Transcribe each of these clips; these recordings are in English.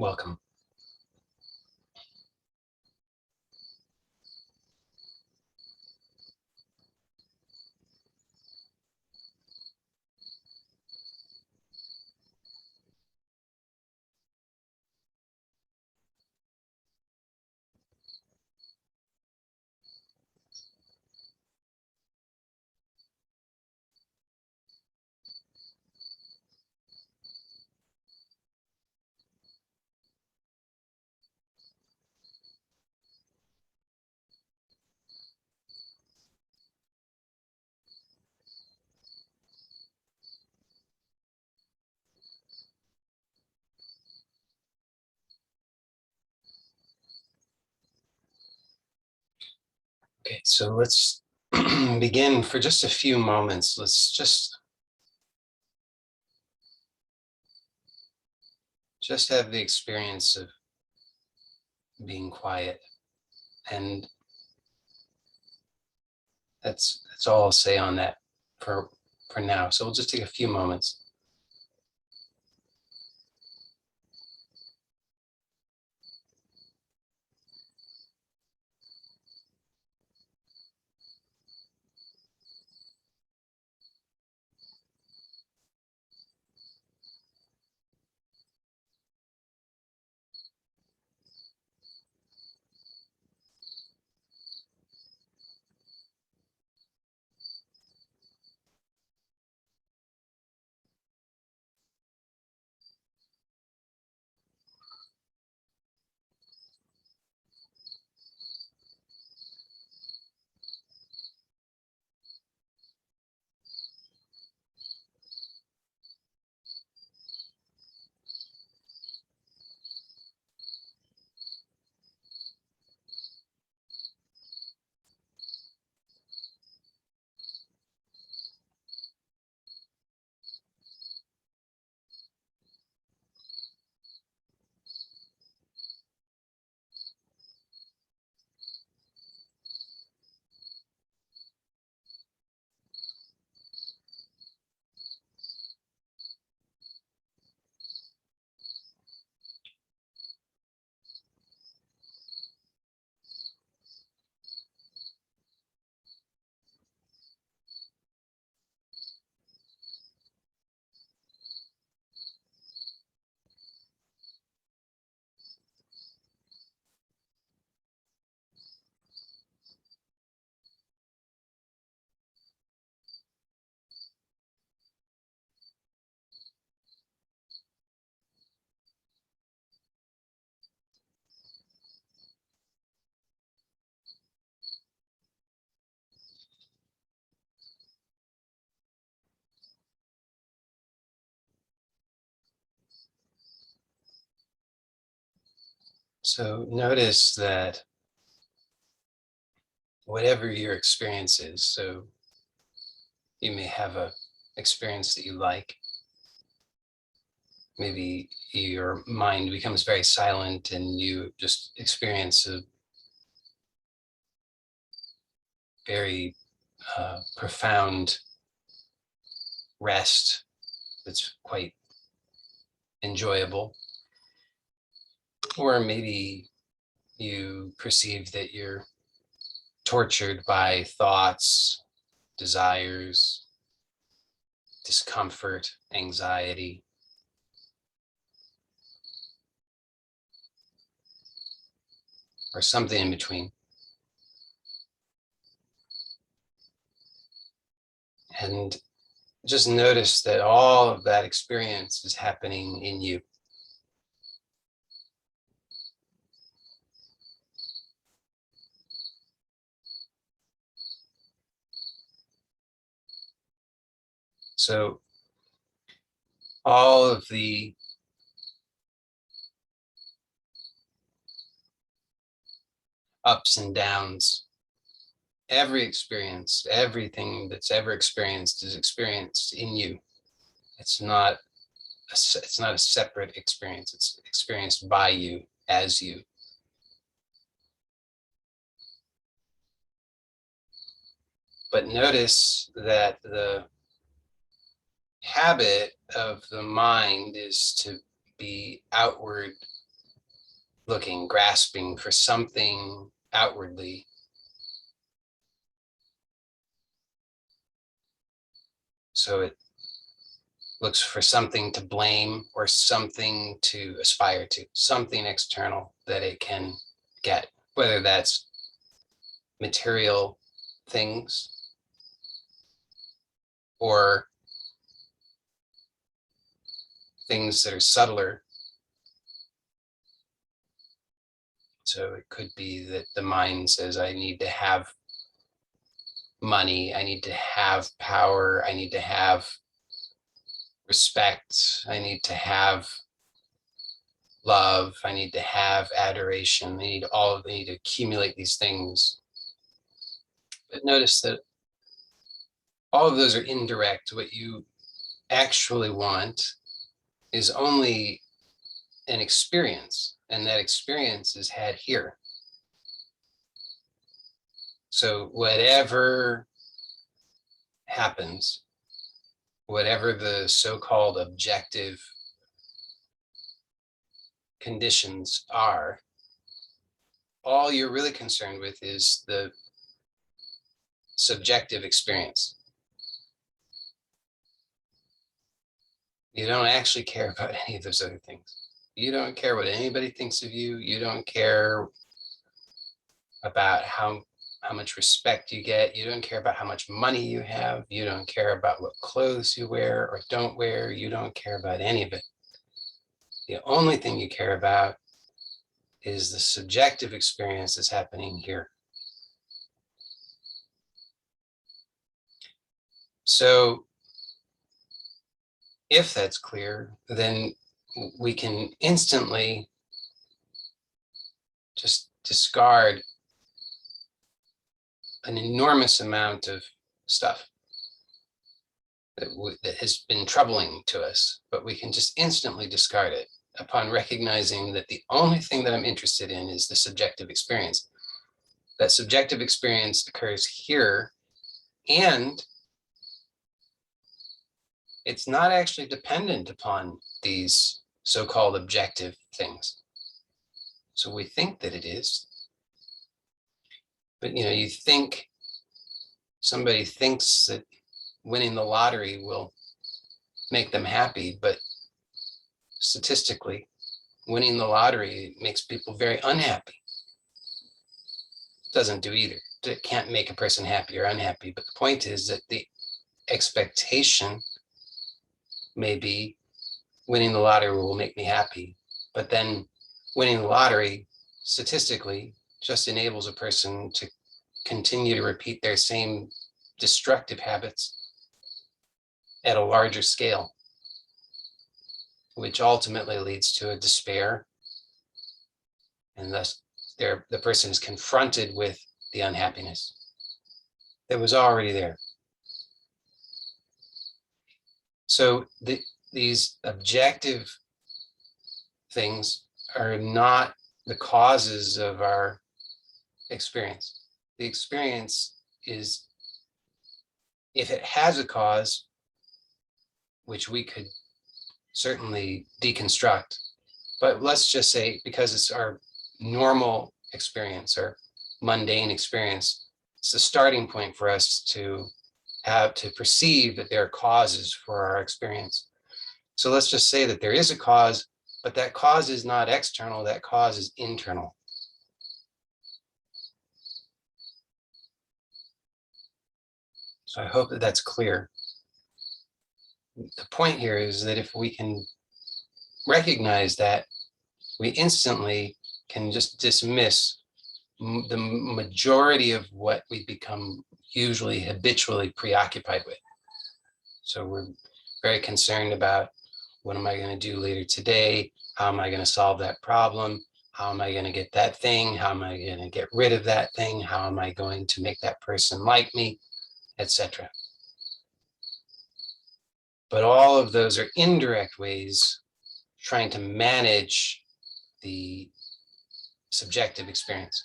Welcome. Okay, so let's begin for just a few moments. Let's just have the experience of being quiet, and that's all I'll say on that for now. So we'll just take a few moments. So notice that whatever your experience is, so you may have a experience that you like. Maybe your mind becomes very silent and you just experience a very profound rest that's quite enjoyable. Or maybe you perceive that you're tortured by thoughts, desires, discomfort, anxiety, or something in between. And just notice that all of that experience is happening in you. So all of the ups and downs, every experience, everything that's ever experienced is experienced in you. It's not a separate experience. It's experienced by you, as you. But notice that the habit of the mind is to be outward looking, grasping for something outwardly. So it looks for something to blame or something to aspire to, something external that it can get, whether that's material things or things that are subtler. So it could be that the mind says, I need to have money, I need to have power, I need to have respect, I need to have love, I need to have adoration, I need to accumulate these things. But notice that all of those are indirect. What you actually want is only an experience, and that experience is had here. So whatever happens, whatever the so-called objective conditions are, all you're really concerned with is the subjective experience. You don't actually care about any of those other things. You don't care what anybody thinks of you. You don't care about how much respect you get. You don't care about how much money you have. You don't care about what clothes you wear or don't wear. You don't care about any of it. The only thing you care about is the subjective experience that's happening here. So if that's clear, then we can instantly just discard an enormous amount of stuff that has been troubling to us, but we can just instantly discard it upon recognizing that the only thing that I'm interested in is the subjective experience. That subjective experience occurs here, and it's not actually dependent upon these so-called objective things. So we think that it is, but you think somebody thinks that winning the lottery will make them happy, but statistically, winning the lottery makes people very unhappy. It doesn't do either. It can't make a person happy or unhappy, but the point is that the expectation may be winning the lottery will make me happy, but then winning the lottery statistically just enables a person to continue to repeat their same destructive habits at a larger scale, which ultimately leads to a despair, and thus the person is confronted with the unhappiness that was already there. So these objective things are not the causes of our experience. The experience is, if it has a cause, which we could certainly deconstruct, but let's just say because it's our normal experience or mundane experience, it's the starting point for us to have to perceive that there are causes for our experience. So let's just say that there is a cause, but that cause is not external, that cause is internal. So I hope that that's clear. The point here is that if we can recognize that, we instantly can just dismiss the majority of what we become usually habitually preoccupied with. So we're very concerned about, what am I going to do later today? How am I going to solve that problem? How am I going to get that thing? How am I going to get rid of that thing? How am I going to make that person like me, etc. But all of those are indirect ways trying to manage the subjective experience.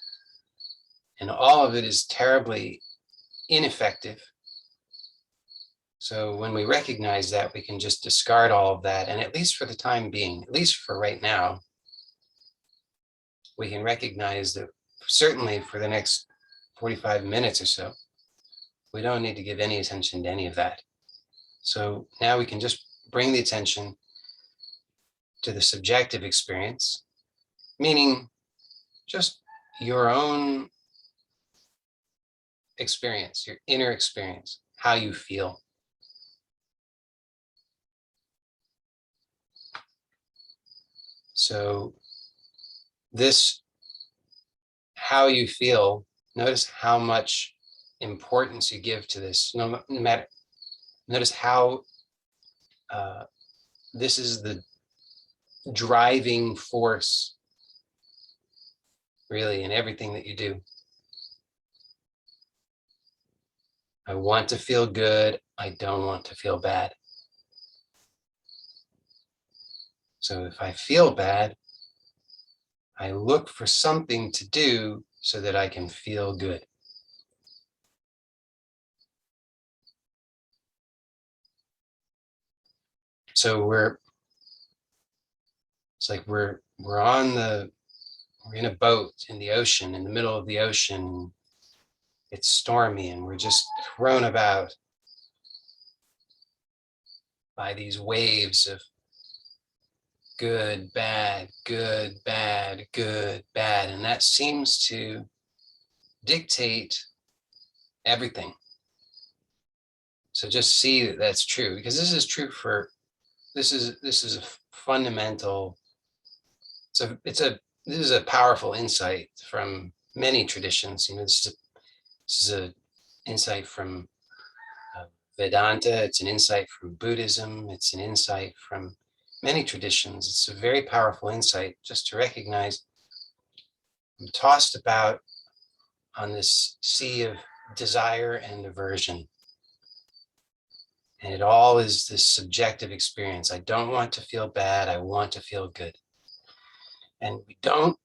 And all of it is terribly ineffective. So when we recognize that, we can just discard all of that. And at least for the time being, at least for right now, we can recognize that certainly for the next 45 minutes or so, we don't need to give any attention to any of that. So now we can just bring the attention to the subjective experience, meaning just your own experience, your inner experience, how you feel. So this, how you feel, notice how much importance you give to this. No matter, notice how this is the driving force, really, in everything that you do. I want to feel good. I don't want to feel bad. So if I feel bad, I look for something to do so that I can feel good. So it's like we're in a boat in the ocean, in the middle of the ocean. It's stormy and we're just thrown about by these waves of good, bad, good, bad, good, bad. And that seems to dictate everything. So just see that that's true, because this is true for, this is a fundamental, this is a powerful insight from many traditions. This is a insight from Vedanta. It's an insight from Buddhism. It's an insight from many traditions. It's a very powerful insight just to recognize I'm tossed about on this sea of desire and aversion. And it all is this subjective experience. I don't want to feel bad. I want to feel good. And we don't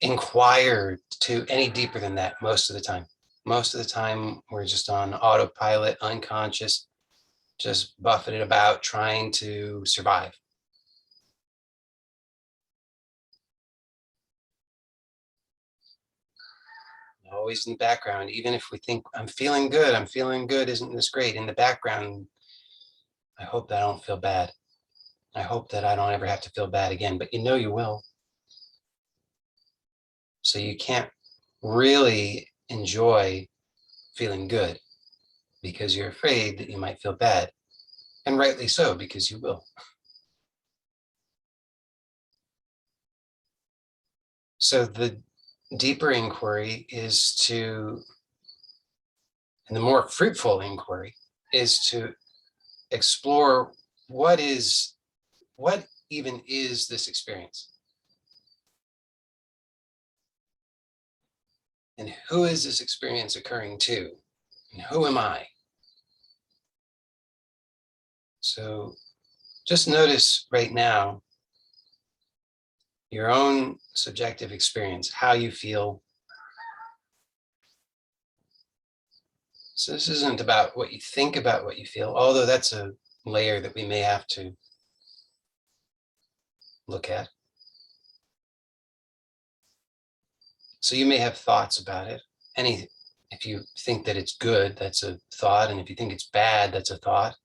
inquire to any deeper than that most of the time. Most of the time, we're just on autopilot, unconscious, just buffeted about trying to survive. Always in the background, even if we think I'm feeling good, isn't this great? In the background, I hope that I don't feel bad. I hope that I don't ever have to feel bad again, but you will. So you can't really enjoy feeling good because you're afraid that you might feel bad. And rightly so, because you will. So the deeper inquiry is to, and the more fruitful inquiry is to explore what even is this experience? And who is this experience occurring to? And who am I? So just notice right now your own subjective experience, how you feel. So this isn't about what you think about what you feel, although that's a layer that we may have to look at. So you may have thoughts about it. If you think that it's good, that's a thought. And if you think it's bad, that's a thought.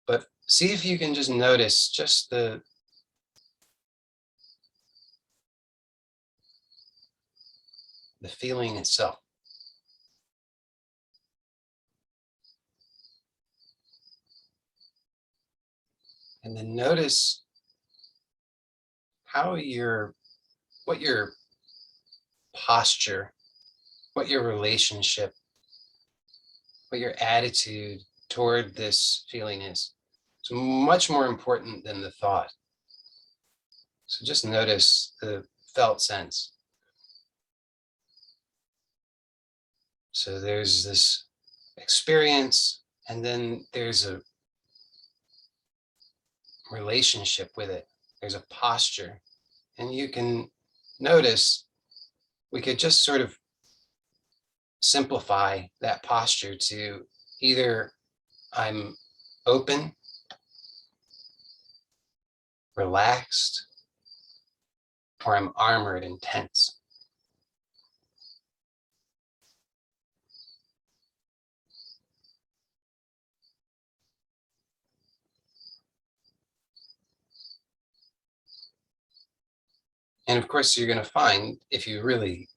But see if you can just notice just the feeling itself. And then notice how what your posture, what your relationship, what your attitude toward this feeling is. It's much more important than the thought. So just notice the felt sense. So there's this experience, and then there's a relationship with it. There's a posture. And you can notice, we could just sort of simplify that posture to either I'm open, relaxed, or I'm armored and tense. And of course, you're going to find, if you're really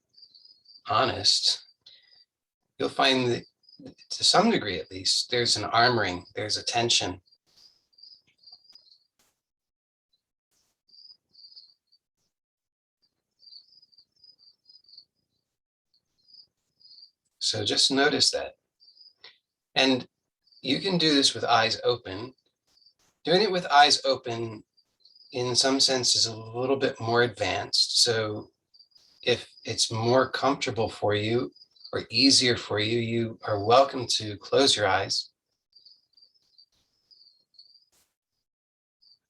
honest, you'll find that to some degree at least, there's an armoring, there's a tension. So just notice that. And you can do this with eyes open. Doing it with eyes open, in some sense, is a little bit more advanced. So if it's more comfortable for you or easier for you, you are welcome to close your eyes.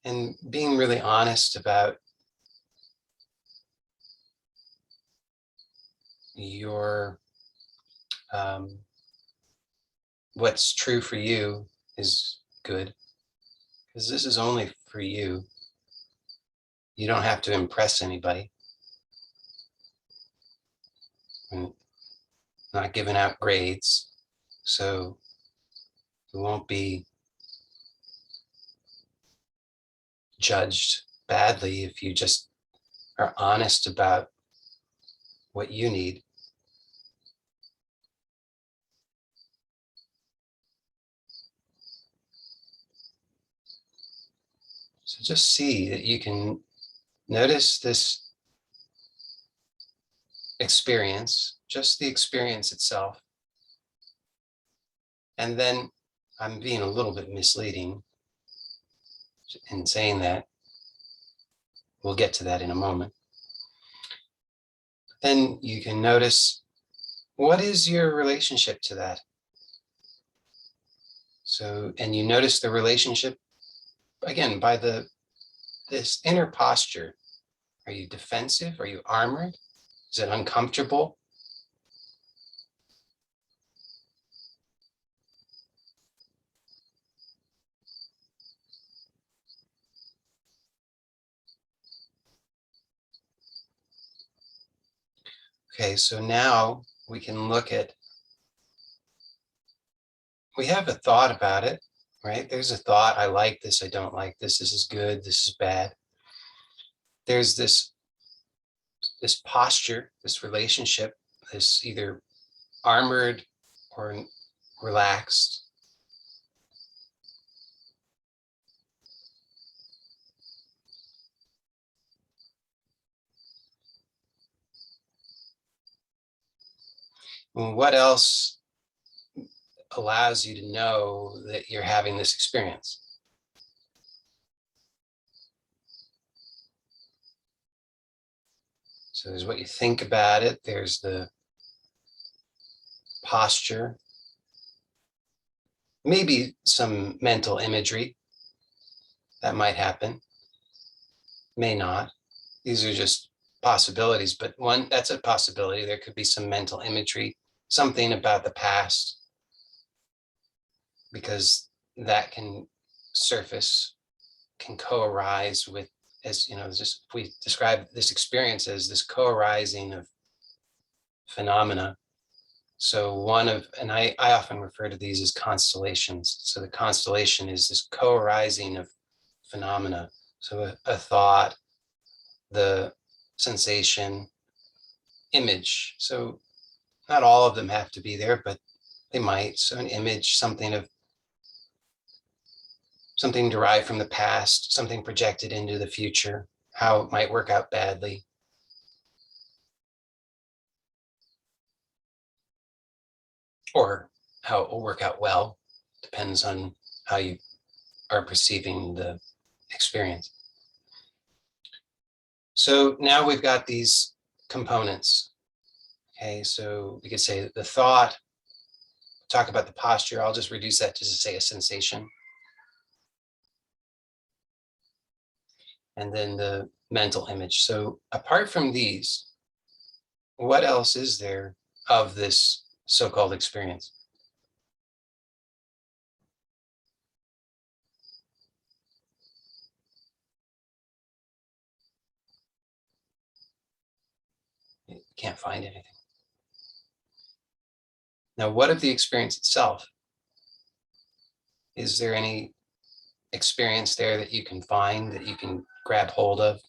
And being really honest about your what's true for you is good, because this is only for you. You don't have to impress anybody. And not giving out grades, so you won't be judged badly if you just are honest about what you need. So just see that you can notice this experience, just the experience itself. And then I'm being a little bit misleading in saying that. We'll get to that in a moment. Then you can notice, what is your relationship to that? So, and you notice the relationship again by this inner posture. Are you defensive? Are you armored? Is it uncomfortable? Okay, so now we can look at, we have a thought about it, right? There's a thought, I like this, I don't like this, this is good, this is bad. There's this posture, this relationship, this either armored or relaxed. And what else allows you to know that you're having this experience? So there's what you think about it, there's the posture, maybe some mental imagery that might happen, may not. These are just possibilities, but one, that's a possibility. There could be some mental imagery, something about the past, because that can surface, can co-arise with, as you know, just if we describe this experience as this co-arising of phenomena. So one of, and I often refer to these as constellations. So the constellation is this co-arising of phenomena. So a thought, the sensation, image. So not all of them have to be there, but they might. So an image, something of something derived from the past, something projected into the future, how it might work out badly. Or how it will work out well, depends on how you are perceiving the experience. So now we've got these components. Okay, so we could say the thought, talk about the posture. I'll just reduce that to say a sensation. And then the mental image. So apart from these, what else is there of this so-called experience? can't find anything. Now, what of the experience itself? Is there any experience there that you can find, that you can grab hold of?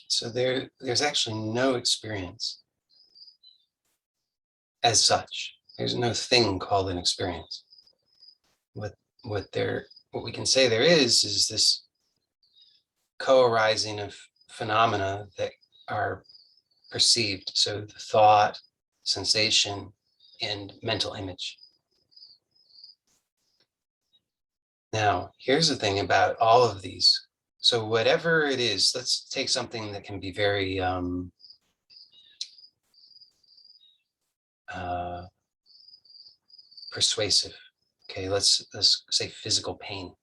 So there's actually no experience as such. There's no thing called an experience. What what we can say there is this co-arising of phenomena that are perceived. So the thought, sensation, and mental image. Now, here's the thing about all of these. So whatever it is, let's take something that can be very persuasive. Okay, let's say physical pain.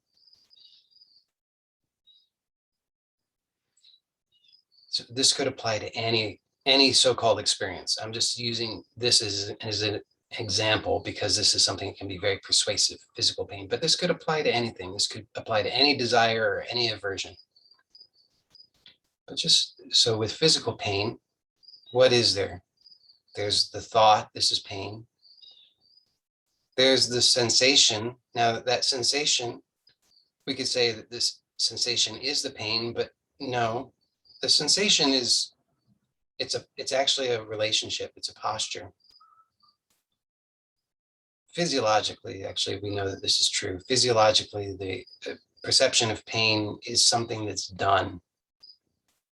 So this could apply to any so-called experience. I'm just using this as an example because this is something that can be very persuasive, physical pain, but this could apply to anything. This could apply to any desire or any aversion. But just so with physical pain, what is there? There's the thought, this is pain. There's the sensation. Now that sensation, we could say that this sensation is the pain, but no, the sensation is, it's actually a relationship. It's a posture. Physiologically, actually, we know that this is true. Physiologically, the perception of pain is something that's done.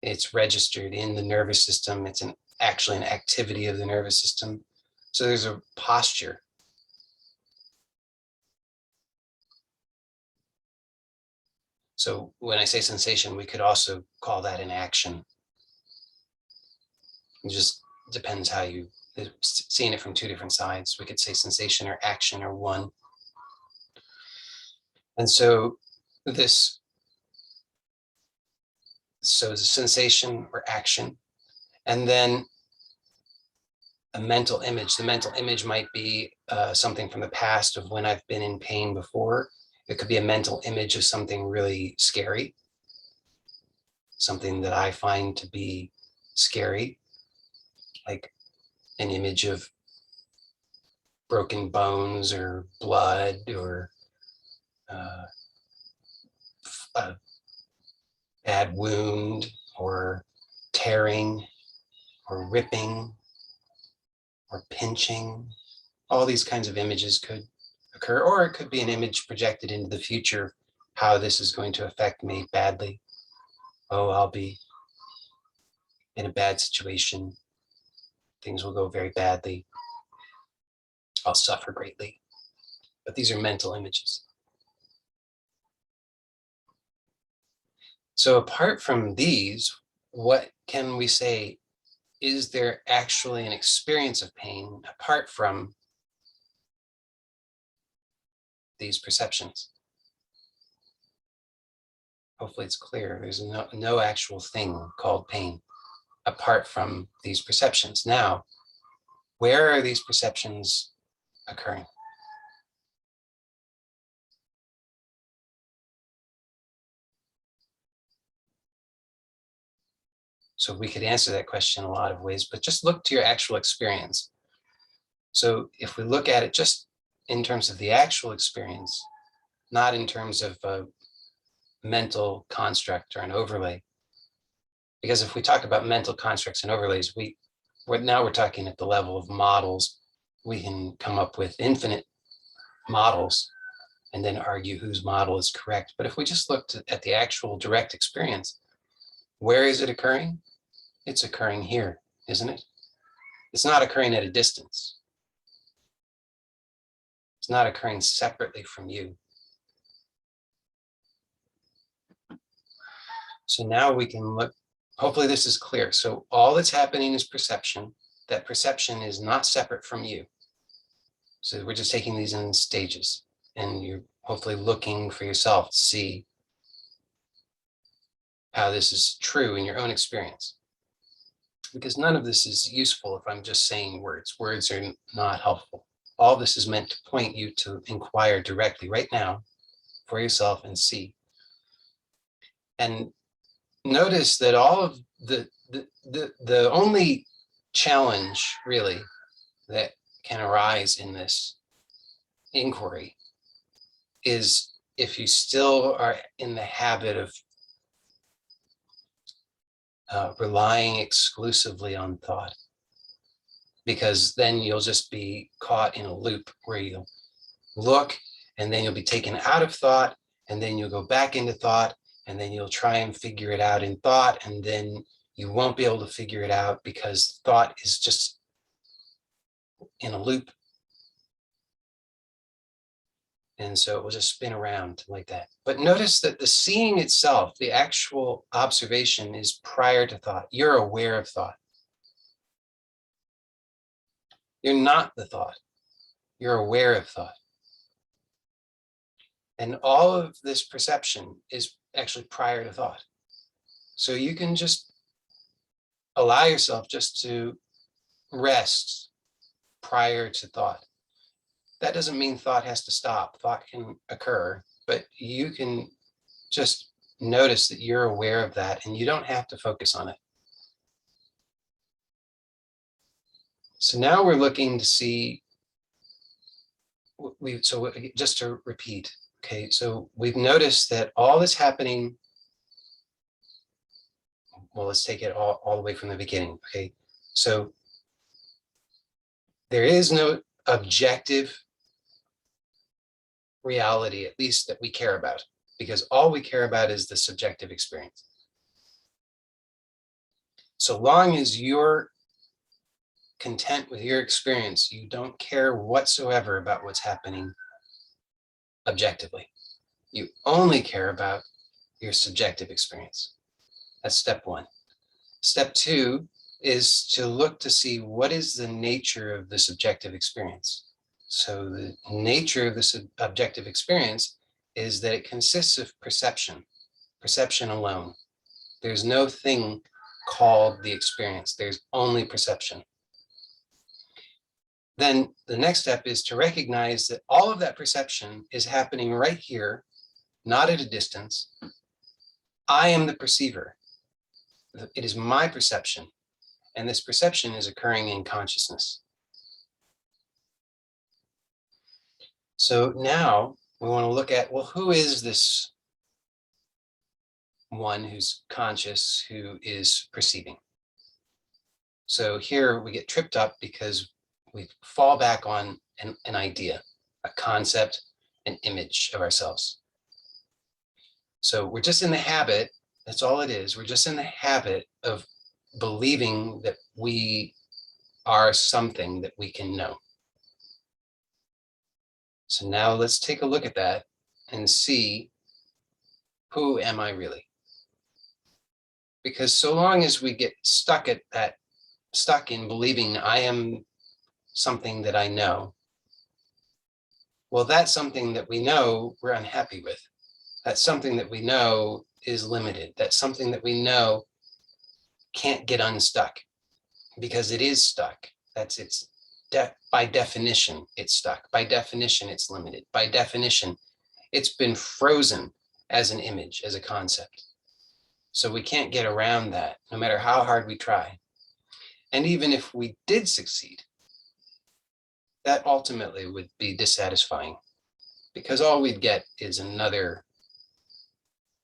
It's registered in the nervous system. It's actually an activity of the nervous system. So there's a posture. So when I say sensation, we could also call that an action. It just depends how you seeing it from two different sides. We could say sensation or action or one. And so the sensation or action, and then a mental image. The mental image might be something from the past of when I've been in pain before. It could be a mental image of something really scary, something that I find to be scary, like an image of broken bones or blood or a bad wound or tearing or ripping or pinching. All these kinds of images could occur, or it could be an image projected into the future, how this is going to affect me badly. Oh, I'll be in a bad situation. Things will go very badly. I'll suffer greatly. But these are mental images. So apart from these, what can we say? Is there actually an experience of pain apart from these perceptions? Hopefully it's clear. There's no actual thing called pain apart from these perceptions. Now, where are these perceptions occurring? So we could answer that question in a lot of ways, but just look to your actual experience. So if we look at it just in terms of the actual experience, not in terms of a mental construct or an overlay, because if we talk about mental constructs and overlays, we're talking at the level of models. We can come up with infinite models and then argue whose model is correct. But if we just looked at the actual direct experience, where is it occurring? It's occurring here, isn't it? It's not occurring at a distance. It's not occurring separately from you. So now we can look, hopefully this is clear. So all that's happening is perception. That perception is not separate from you. So we're just taking these in stages, and you're hopefully looking for yourself to see how this is true in your own experience. Because none of this is useful if I'm just saying words. Words are not helpful. All this is meant to point you to inquire directly right now for yourself and see. And notice that all of the only challenge really that can arise in this inquiry is if you still are in the habit of relying exclusively on thought, because then you'll just be caught in a loop where you'll look and then you'll be taken out of thought and then you'll go back into thought and then you'll try and figure it out in thought, and then you won't be able to figure it out because thought is just in a loop. And so it will just spin around like that. But notice that the seeing itself, the actual observation, is prior to thought. You're aware of thought. You're not the thought. You're aware of thought. And all of this perception is actually prior to thought. So you can just allow yourself just to rest prior to thought. That doesn't mean thought has to stop. Thought can occur, but you can just notice that you're aware of that and you don't have to focus on it. So now we're looking to see, so just to repeat, okay, so we've noticed that all is happening. Well, let's take it all the way from the beginning, okay? So there is no objective reality, at least that we care about, because all we care about is the subjective experience. So long as you're content with your experience, you don't care whatsoever about what's happening objectively. You only care about your subjective experience. That's step one. Step two is to look to see what is the nature of the subjective experience. So the nature of this objective experience is that it consists of perception alone. There's no thing called the experience. There's only perception. Then the next step is to recognize that all of that perception is happening right here, not at a distance. I am the perceiver. It is my perception, and this perception is occurring in consciousness. So now we want to look at, well, who is this one who's conscious, who is perceiving? So here we get tripped up because we fall back on an idea, a concept, an image of ourselves. So we're just in the habit, that's all it is, we're just in the habit of believing that we are something that we can know. So now let's take a look at that and see, who am I really? Because so long as we get stuck in believing I am something that I know, well, that's something that we know we're unhappy with. That's something that we know is limited. That's something that we know can't get unstuck because it is stuck. That's its by definition, it's stuck. By definition, it's limited. By definition, it's been frozen as an image, as a concept. So we can't get around that, no matter how hard we try. And even if we did succeed, that ultimately would be dissatisfying, because all we'd get is another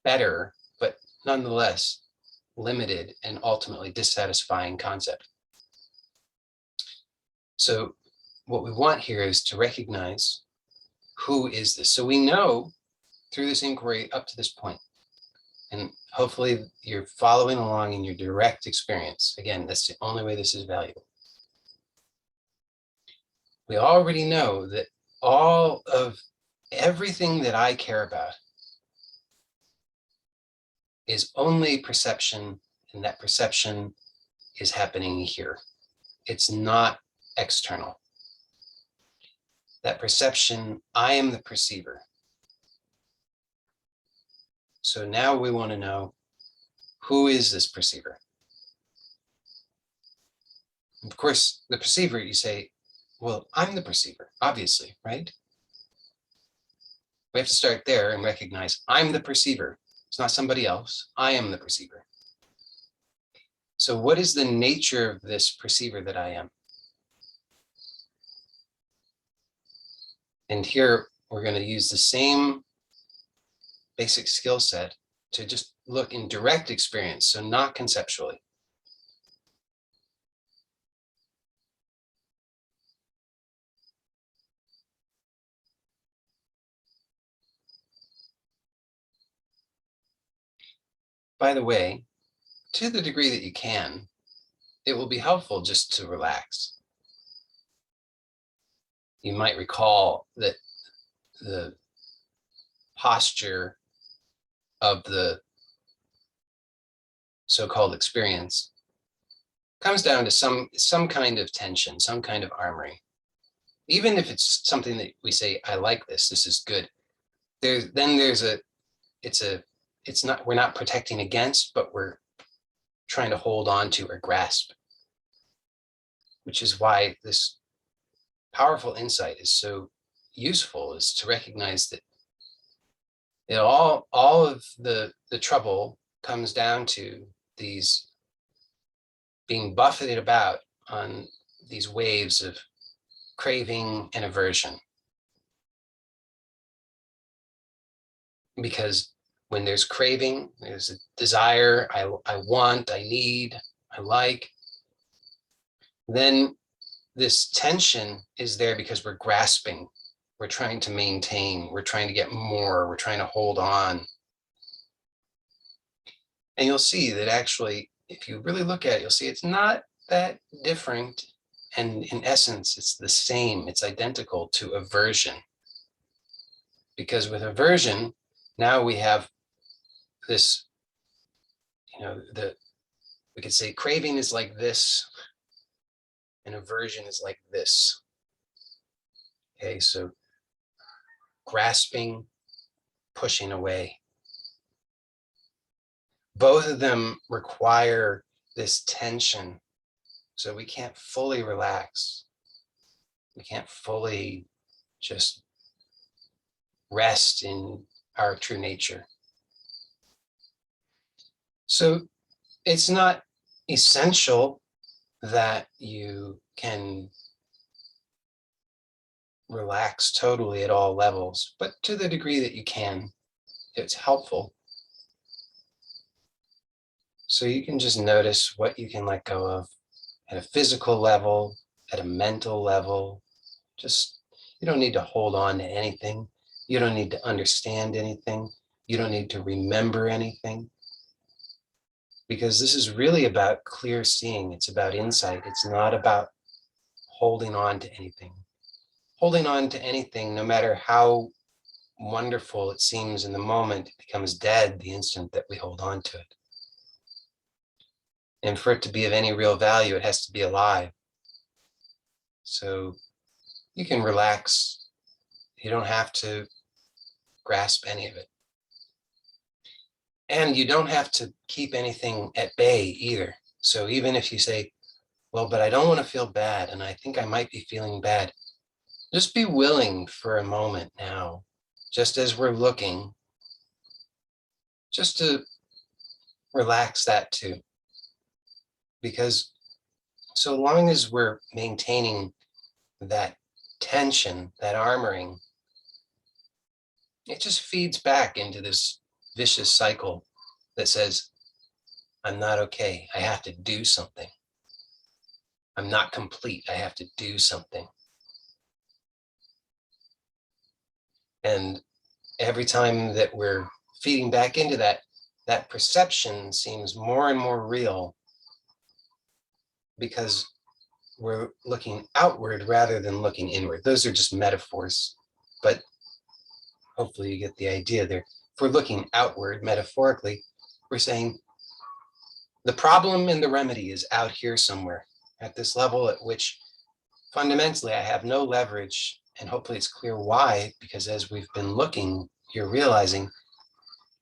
better, but nonetheless limited and ultimately dissatisfying concept. So what we want here is to recognize, who is this? So we know through this inquiry up to this point, and hopefully you're following along in your direct experience. Again, that's the only way this is valuable. We already know that all of everything that I care about is only perception, and that perception is happening here. It's not external. That perception, I am the perceiver. So now we want to know, Who is this perceiver? Of course, the perceiver, you say, well, I'm the perceiver, obviously, right? We have to start there and recognize I'm the perceiver. It's not somebody else. I am the perceiver. So what is the nature of this perceiver that I am? And here we're going to use the same basic skill set to just look in direct experience, so not conceptually. By the way, to the degree that you can, it will be helpful just to relax. You might recall that the posture of the so-called experience comes down to some kind of tension, some kind of armory. Even if it's something that we say, I like this, this is good. We're not protecting against, but we're trying to hold on to or grasp, which is why this powerful insight is so useful, is to recognize that all of the trouble comes down to these being buffeted about on these waves of craving and aversion. Because when there's craving, there's a desire, I want, I need, I like, then this tension is there because we're grasping, we're trying to maintain, we're trying to get more, we're trying to hold on. And you'll see that actually, if you really look at it, you'll see it's not that different. And in essence, it's the same, it's identical to aversion. Because with aversion, now we have this, we could say craving is like this, and aversion is like this. Okay, so grasping, pushing away. Both of them require this tension. So we can't fully relax. We can't fully just rest in our true nature. So it's not essential that you can relax totally at all levels, but to the degree that you can, it's helpful. So you can just notice what you can let go of at a physical level, at a mental level. Just, you don't need to hold on to anything. You don't need to understand anything. You don't need to remember anything. Because this is really about clear seeing. It's about insight. It's not about holding on to anything. Holding on to anything, no matter how wonderful it seems in the moment, it becomes dead the instant that we hold on to it. And for it to be of any real value, it has to be alive. So you can relax. You don't have to grasp any of it. And you don't have to keep anything at bay either. So even if you say, well, but I don't want to feel bad, and I think I might be feeling bad, just be willing for a moment now, just as we're looking, just to relax that too. Because so long as we're maintaining that tension, that armoring, it just feeds back into this vicious cycle that says, I'm not okay. I have to do something. I'm not complete. I have to do something. And every time that we're feeding back into that, that perception seems more and more real because we're looking outward rather than looking inward. Those are just metaphors, but hopefully you get the idea there. If we're looking outward metaphorically, we're saying the problem and the remedy is out here somewhere at this level at which fundamentally I have no leverage, and hopefully it's clear why, because as we've been looking, you're realizing,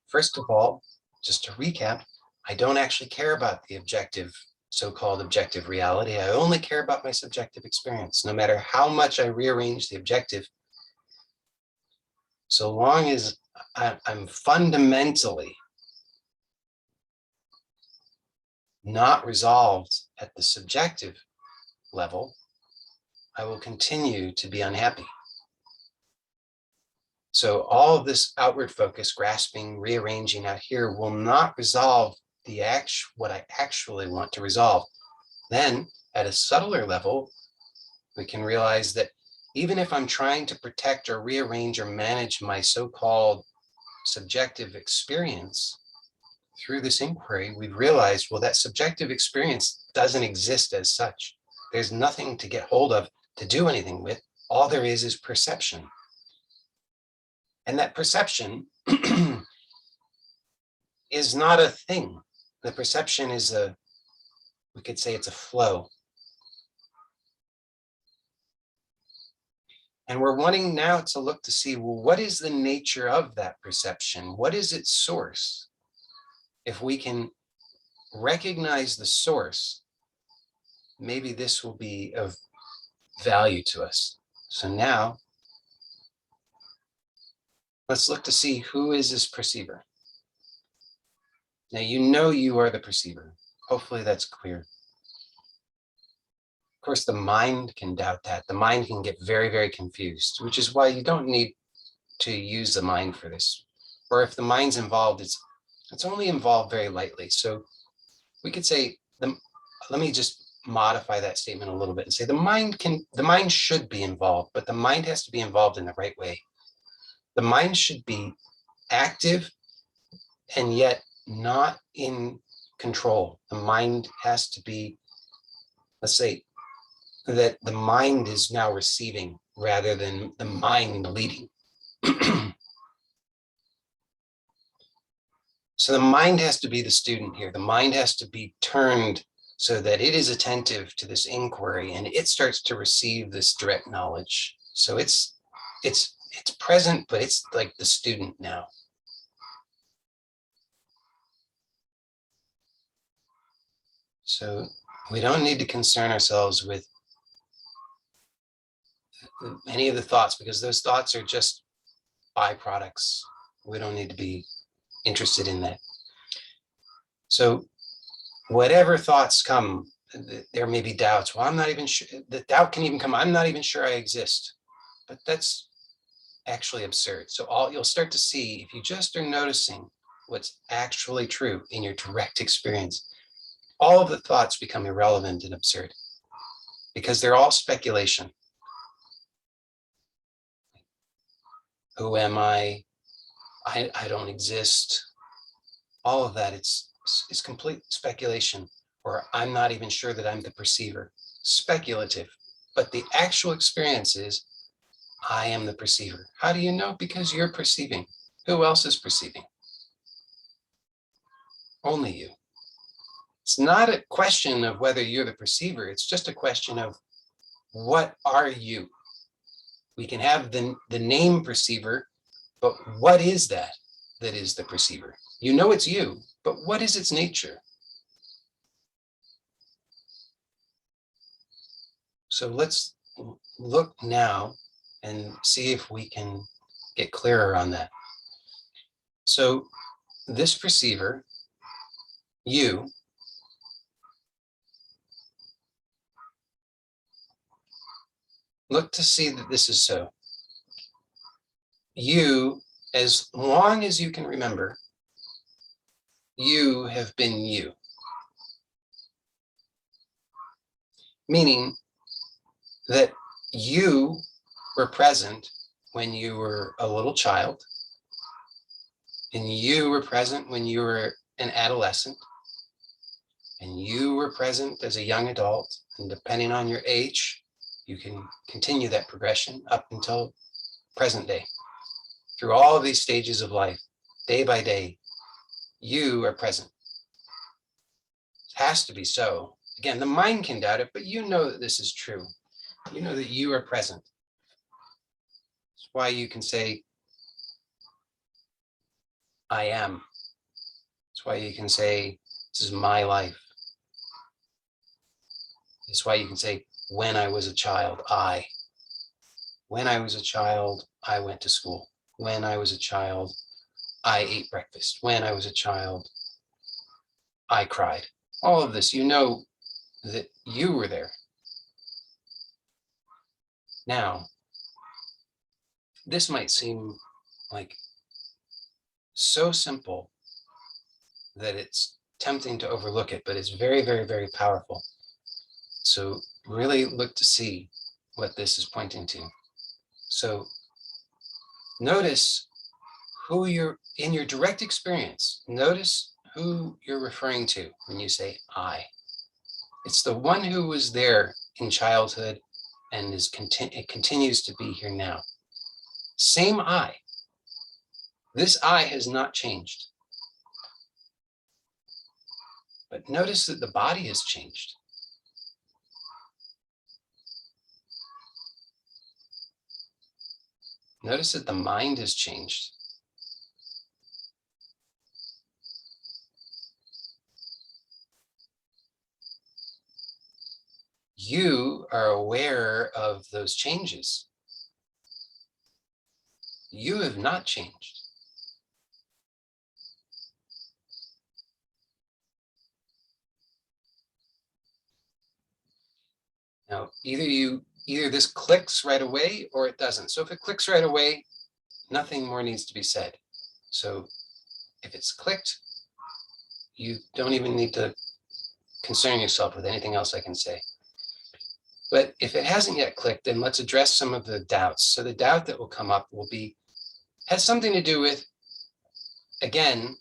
first of all, just to recap, I don't actually care about the objective, so-called objective reality. I only care about my subjective experience. No matter how much I rearrange the objective, so long as I'm fundamentally not resolved at the subjective level, I will continue to be unhappy. So all of this outward focus, grasping, rearranging out here will not resolve what I actually want to resolve. Then at a subtler level, we can realize that even if I'm trying to protect or rearrange or manage my so-called subjective experience, through this inquiry, we've realized, well, that subjective experience doesn't exist as such. There's nothing to get hold of, to do anything with. All there is perception. And that perception is not a thing. The perception is we could say it's a flow. And we're wanting now to look to see, well, what is the nature of that perception? What is its source? If we can recognize the source, maybe this will be of value to us. So now, let's look to see who is this perceiver. Now, you know you are the perceiver. Hopefully that's clear. Of course, the mind can doubt that. The mind can get very, very confused, which is why you don't need to use the mind for this. Or if the mind's involved, it's only involved very lightly. So we could say, let me just modify that statement a little bit and say the mind should be involved, but the mind has to be involved in the right way. The mind should be active and yet not in control. The mind has to be, let's say, that the mind is now receiving rather than the mind leading. So the mind has to be the student here. The mind has to be turned so that it is attentive to this inquiry and it starts to receive this direct knowledge. So it's present, but it's like the student now. So we don't need to concern ourselves with any of the thoughts because those thoughts are just byproducts. We don't need to be interested in that. So whatever thoughts come, there may be doubts. Well, I'm not even sure. The doubt can even come. I'm not even sure I exist. But that's actually absurd. So you'll start to see, if you just are noticing what's actually true in your direct experience, all of the thoughts become irrelevant and absurd because they're all speculation. Who am I? I don't exist. All of that, it's complete speculation, or I'm not even sure that I'm the perceiver. Speculative. But the actual experience is, I am the perceiver. How do you know? Because you're perceiving. Who else is perceiving? Only you. It's not a question of whether you're the perceiver. It's just a question of what are you? We can have the name perceiver, but what is that is the perceiver? You know it's you, but what is its nature? So let's look now and see if we can get clearer on that. So this perceiver, you, look to see that this is so. You, as long as you can remember, you have been you. Meaning that you were present when you were a little child, and you were present when you were an adolescent, and you were present as a young adult, and depending on your age, you can continue that progression up until present day. Through all of these stages of life, day by day, you are present. It has to be so. Again, the mind can doubt it, but you know that this is true. You know that you are present. That's why you can say, I am. That's why you can say, This is my life. It's why you can say, when I was a child, when I was a child, I went to school. When I was a child, I ate breakfast. When I was a child, I cried. All of this, you know that you were there. Now, this might seem like so simple that it's tempting to overlook it, but it's very, very, very powerful. So really look to see what this is pointing to. So notice who you're in your direct experience. Notice who you're referring to when you say I. It's the one who was there in childhood and it continues to be here now. Same I. This I has not changed. But notice that the body has changed. Notice that the mind has changed. You are aware of those changes. You have not changed. Now, either this clicks right away or it doesn't. So if it clicks right away, nothing more needs to be said. So if it's clicked, you don't even need to concern yourself with anything else I can say. But if it hasn't yet clicked, then let's address some of the doubts. So the doubt that will come up has something to do with, again,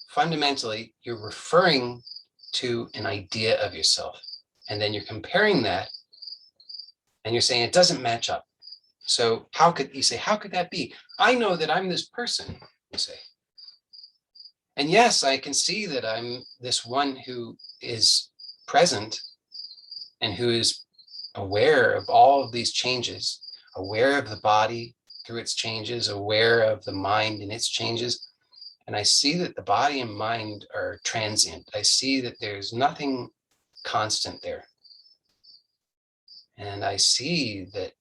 fundamentally, you're referring to an idea of yourself. And then you're comparing that and you're saying it doesn't match up. So how could that be? I know that I'm this person, you say. And yes, I can see that I'm this one who is present and who is aware of all of these changes, aware of the body through its changes, aware of the mind and its changes. And I see that the body and mind are transient. I see that there's nothing constant there. And I see that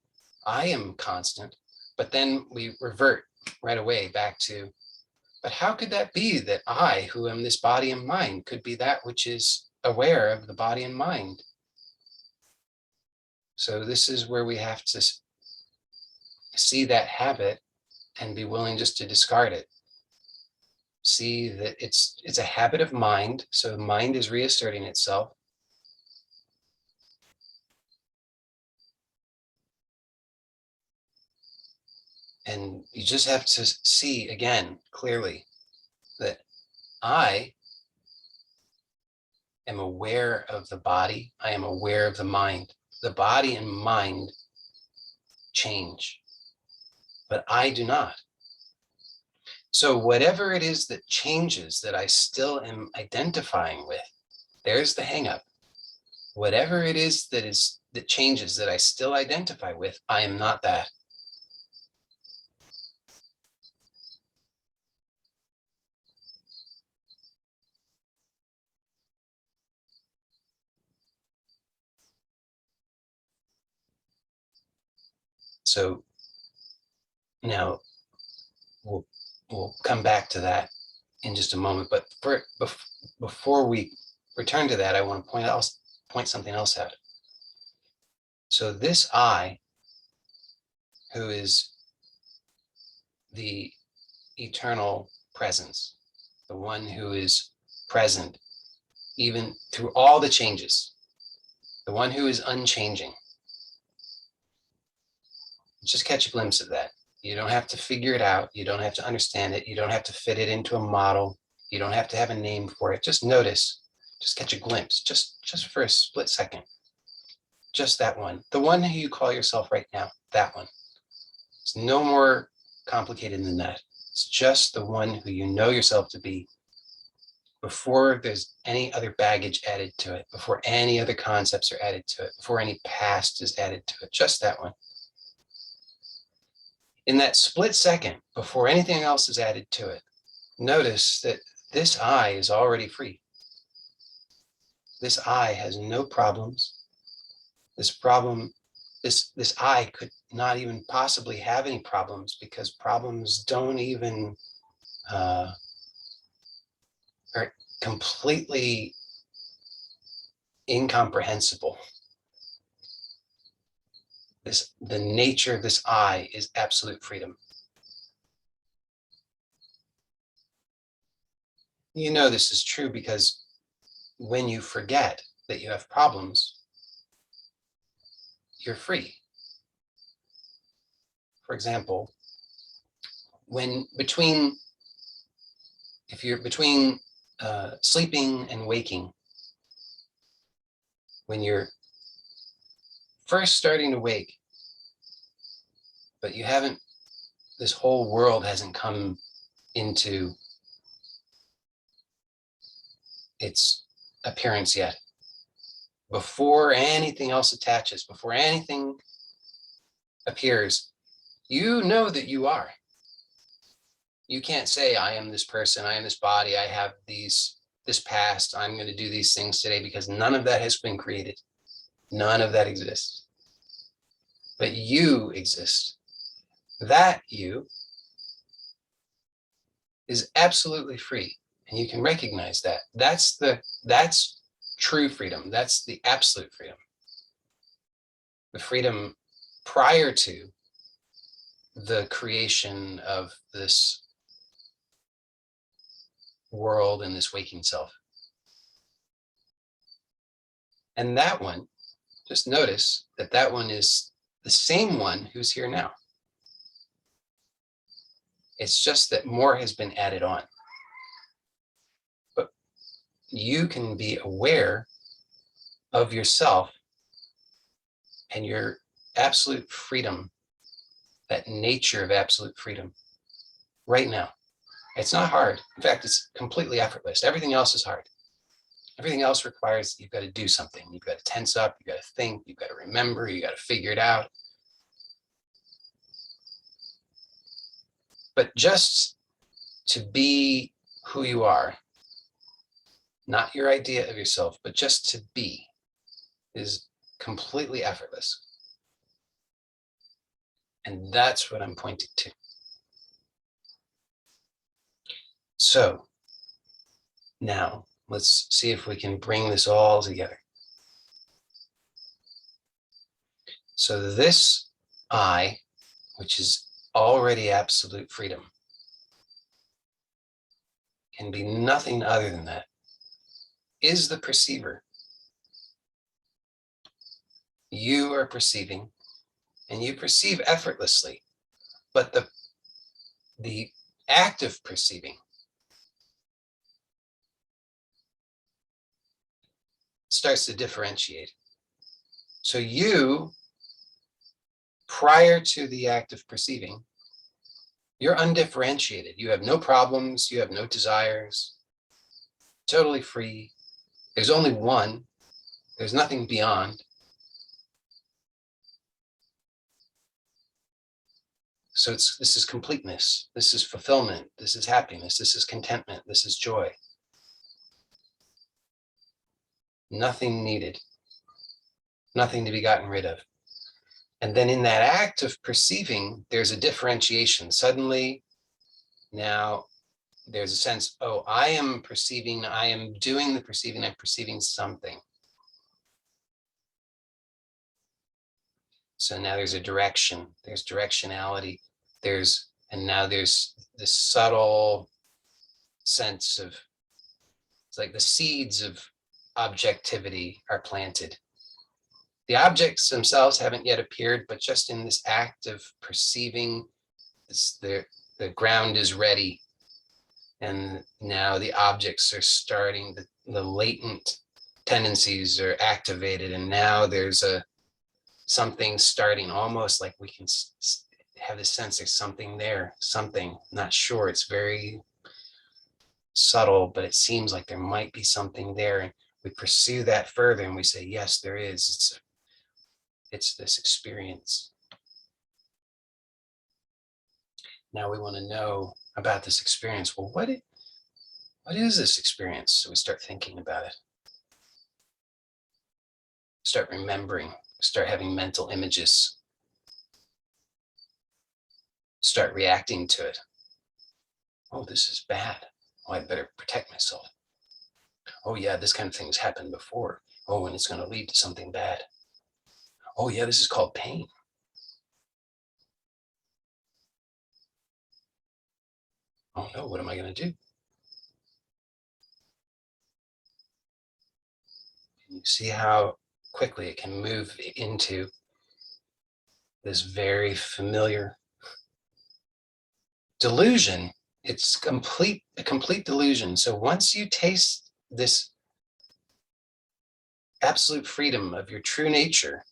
I am constant, but then we revert right away back to, but how could that be that I, who am this body and mind, could be that which is aware of the body and mind? So this is where we have to see that habit and be willing just to discard it. See that it's a habit of mind. So mind is reasserting itself. And you just have to see again clearly that I am aware of the body. I am aware of the mind. The body and mind change, but I do not. So whatever it is that changes that I still am identifying with, there's the hang up. Whatever it is that changes that I still identify with, I am not that. So now we'll come back to that in just a moment. But before we return to that, I want to point something else out. So this I, who is the eternal presence, the one who is present even through all the changes, the one who is unchanging. Just catch a glimpse of that. You don't have to figure it out. You don't have to understand it. You don't have to fit it into a model. You don't have to have a name for it. Just notice, just catch a glimpse, just for a split second. Just that one, the one who you call yourself right now, that one. It's no more complicated than that. It's just the one who you know yourself to be before there's any other baggage added to it, before any other concepts are added to it, before any past is added to it, just that one. In that split second, before anything else is added to it, notice that this I is already free. This I has no problems. This problem, this I could not even possibly have any problems, because problems don't even are completely incomprehensible. The nature of this I is absolute freedom. You know this is true because when you forget that you have problems, you're free. For example, when between if you're between sleeping and waking, when you're first starting to wake, but you haven't, this whole world hasn't come into its appearance yet. Before anything else attaches, before anything appears, you know that you are. You can't say, I am this person, I am this body, I have this past, I'm going to do these things today, because none of that has been created. None of that exists. But you exist. That you is absolutely free. And you can recognize that. That's true freedom. That's the absolute freedom. The freedom prior to the creation of this world and this waking self. And that one, just notice that that one is the same one who's here now. It's just that more has been added on. But you can be aware of yourself and your absolute freedom, that nature of absolute freedom right now. It's not hard. In fact, it's completely effortless. Everything else is hard. Everything else requires, you've got to do something. You've got to tense up, you've got to think, you've got to remember, you got to figure it out. But just to be who you are, not your idea of yourself, but just to be, is completely effortless. And that's what I'm pointing to. So now let's see if we can bring this all together. So this I, which is already absolute freedom, can be nothing other than that, is the perceiver. You are perceiving, and you perceive effortlessly, but the act of perceiving starts to differentiate. So you, prior to the act of perceiving, you're undifferentiated. You have no problems, you have no desires, totally free. There's only one, there's nothing beyond. So this is completeness, this is fulfillment, this is happiness, this is contentment, this is joy. Nothing needed, nothing to be gotten rid of. And then in that act of perceiving, there's a differentiation. Suddenly, now there's a sense, oh, I am perceiving, I am doing the perceiving, I'm perceiving something. So now there's a direction, there's directionality, and now there's this subtle sense of, it's like the seeds of objectivity are planted. The objects themselves haven't yet appeared, but just in this act of perceiving, the ground is ready. And now the objects are starting, the latent tendencies are activated. And now there's something starting, almost like we can have this sense there's something there, something, not sure. It's very subtle, but it seems like there might be something there. And we pursue that further and we say, yes, there is. It's this experience. Now we want to know about this experience. Well, what is this experience? So we start thinking about it. start remembering, start having mental images, start reacting to it. Oh, this is bad. Oh, I better protect myself. Oh, yeah, this kind of thing has happened before. Oh, and it's going to lead to something bad. Oh, yeah, this is called pain. Oh, no, what am I going to do? And you see how quickly it can move into this very familiar delusion. It's a complete delusion. So once you taste this absolute freedom of your true nature,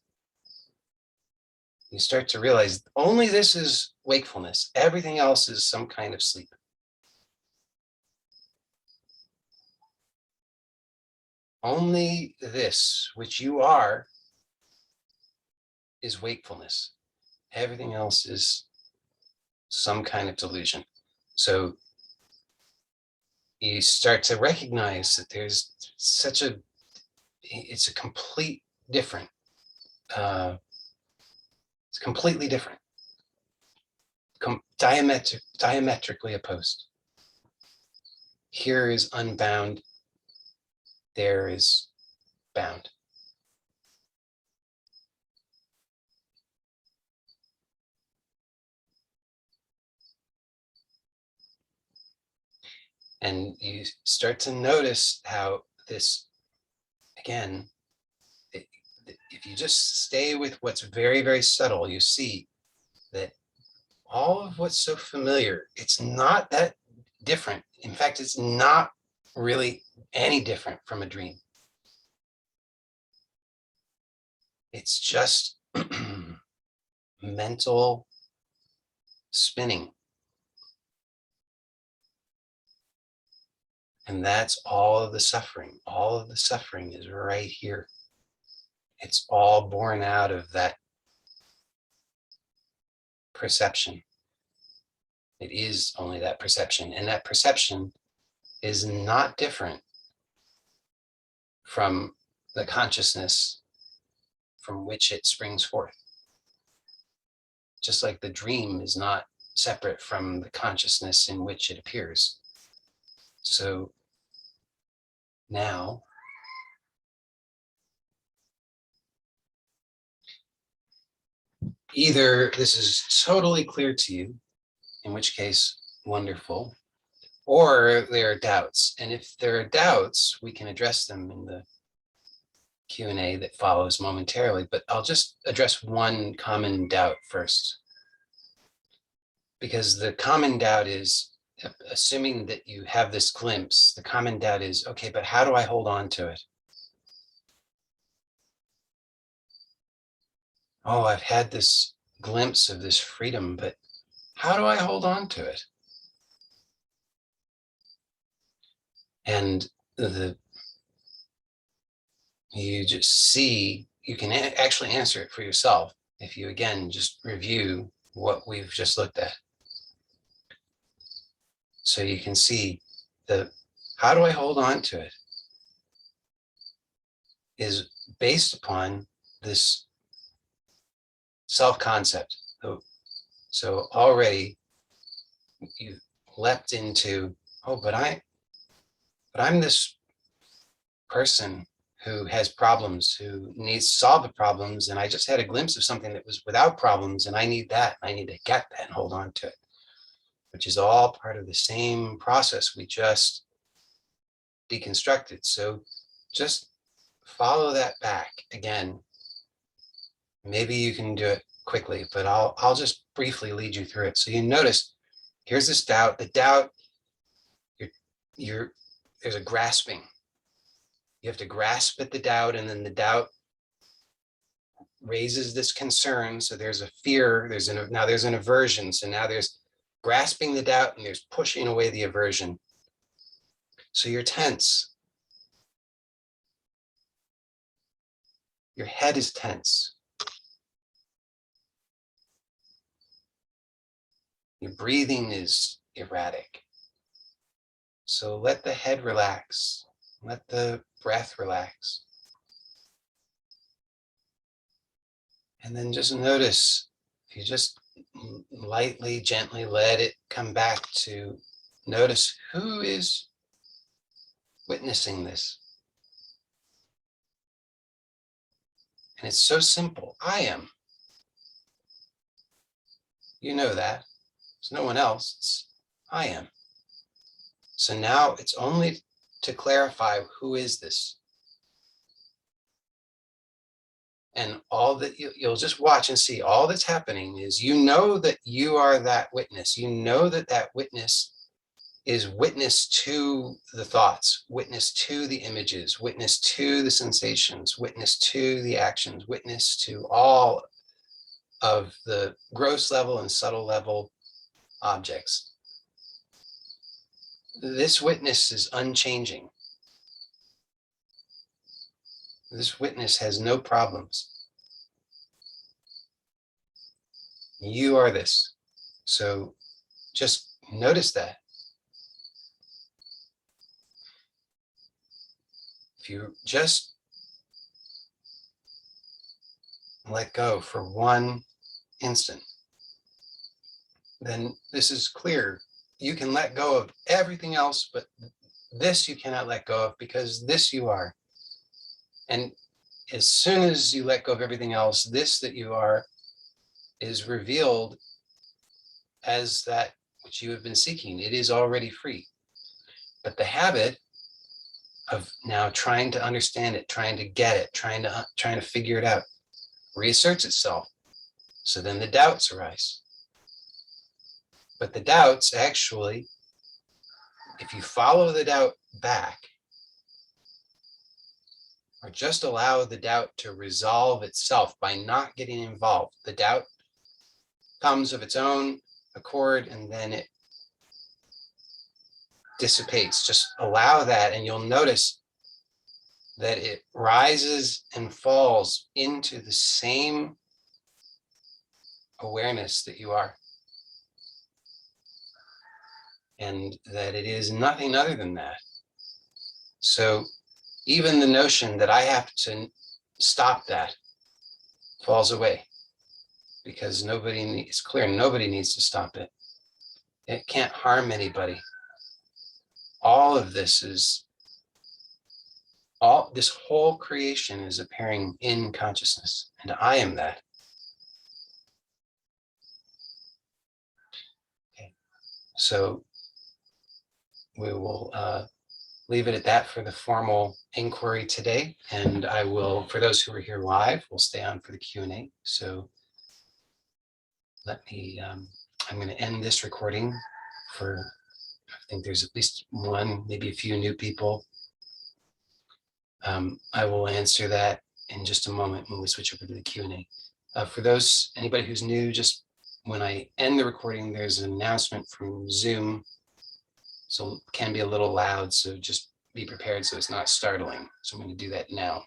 you start to realize only this is wakefulness. Everything else is some kind of sleep. Only this, which you are, is wakefulness. Everything else is some kind of delusion. So you start to recognize that there's it's a complete different, it's completely different, diametrically opposed. Here is unbound, there is bound. And you start to notice how this, again, if you just stay with what's very, very subtle, you see that all of what's so familiar, it's not that different. In fact, it's not really any different from a dream. It's just mental spinning. And that's all of the suffering. All of the suffering is right here. It's all born out of that perception. It is only that perception. And that perception is not different from the consciousness from which it springs forth. Just like the dream is not separate from the consciousness in which it appears. So now, either this is totally clear to you, in which case, wonderful, or there are doubts. And if there are doubts, we can address them in the Q&A that follows momentarily, but I'll just address one common doubt first. Because the common doubt is, assuming that you have this glimpse, the common doubt is, okay, but how do I hold on to it? Oh, I've had this glimpse of this freedom, but how do I hold on to it? And you just see, you can actually answer it for yourself if you, again, just review what we've just looked at. So you can see how do I hold on to it is based upon this self-concept. So already you leapt into, oh, but I'm this person who has problems, who needs to solve the problems, and I just had a glimpse of something that was without problems, and I need that. I need to get that and hold on to it, which is all part of the same process we just deconstructed. So just follow that back again. Maybe you can do it quickly, but I'll just briefly lead you through it. So you notice here's this doubt. The doubt, there's a grasping. You have to grasp at the doubt, and then the doubt raises this concern. So there's a fear, now there's an aversion. So now there's grasping the doubt and there's pushing away the aversion. So you're tense. Your head is tense. Your breathing is erratic. So let the head relax. Let the breath relax. And then just notice, if you just lightly, gently let it come back to notice who is witnessing this. And it's so simple. I am. You know that. There's no one else. It's I am. So now it's only to clarify, who is this? And all that you'll just watch and see, all that's happening is, you know that you are that witness. You know that that witness is witness to the thoughts, witness to the images, witness to the sensations, witness to the actions, witness to all of the gross level and subtle level objects. This witness is unchanging. This witness has no problems. You are this. So just notice that. If you just let go for one instant, then this is clear. You can let go of everything else, but this you cannot let go of, because this you are. And as soon as you let go of everything else, this that you are is revealed as that which you have been seeking. It is already free. But the habit of now trying to understand it, trying to get it, trying to figure it out, reasserts itself. So then the doubts arise. But the doubts actually, if you follow the doubt back, or just allow the doubt to resolve itself by not getting involved, the doubt comes of its own accord and then it dissipates. Just allow that, and you'll notice that it rises and falls into the same awareness that you are. And that it is nothing other than that. So even the notion that I have to stop that falls away, because it's clear nobody needs to stop it. It can't harm anybody. All of this this whole creation is appearing in consciousness, and I am that. Okay. So we will leave it at that for the formal inquiry today. And I will, for those who are here live, we'll stay on for the Q&A. So let me, I'm going to end this recording for, I think there's at least one, maybe a few new people. I will answer that in just a moment when we switch over to the Q&A. For those, anybody who's new, just when I end the recording, there's an announcement from Zoom. So it can be a little loud, so just be prepared so it's not startling. So I'm going to do that now.